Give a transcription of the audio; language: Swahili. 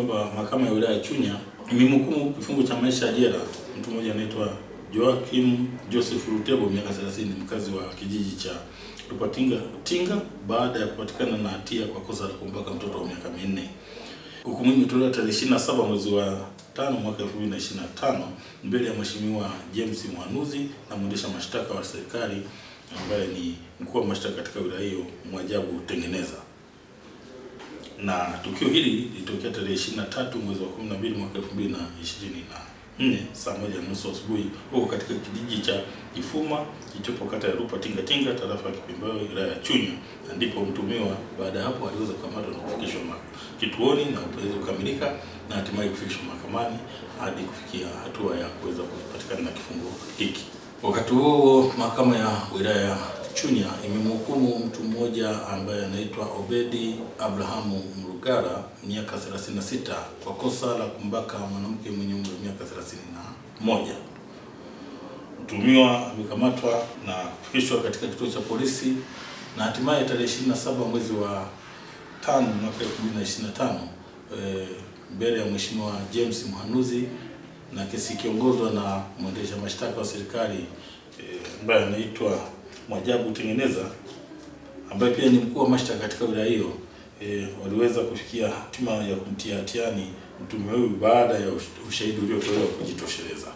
kwamba mahakama ya wilaya ya Chunya imemhukumu kifungo cha maisha jela mtu mmoja anaitwa Joachim Joseph Rutebo miaka 30, mkazi wa kijiji cha Rupatinga baada ya kupatikana na hatia kwa kosa la kumbaka mtoto wa miaka 4. Hukumu imetolewa tarehe 27 mwezi wa 5 mwaka 2025 mbele ya Mheshimiwa James Mwanuzi na mwendesha mashtaka wa serikali ambaye ni mkuu wa mashtaka katika wilaya hiyo Mwajabu Tengeneza. Na tukio hili lilitokea tarehe 23 mwezi wa 12 mwaka 2024 saa 1:30 asubuhi huko katika kijiji cha Kifuma kilichopo kata ya Rupatinga tarafa ya Kipimbawe wilaya ya Chunya. Ndipo mtumiwa baada ya hapo aliweza kukamatwa na kufikishwa kituoni na upelelezi kukamilika na hatimaye kufikishwa mahakamani hadi kufikia hatua ya kuweza kupatikana na kifungo hiki. Wakati huo mahakama ya wilaya ya Chunya imemhukumu mtu mmoja ambaye anaitwa Obedi Abrahamu Mrugara miaka 36 kwa kosa la kumbaka mwanamke mwenye umri wa miaka 31. Mtumiwa amekamatwa na kufikishwa katika kituo cha polisi na hatimaye tarehe 27 mwezi wa 5 mwaka 2025 mbele ya Mheshimiwa James Mwanuzi na kesi kiongozwa na mwendesha mashtaka wa serikali ambaye anaitwa Mwajabu Tengeneza ambaye pia ni mkuu wa mashtaka katika wilaya hiyo. Waliweza kufikia hatima ya kumtia hatiani mtumiwa huyu baada ya ushahidi uliotolewa kujitosheleza.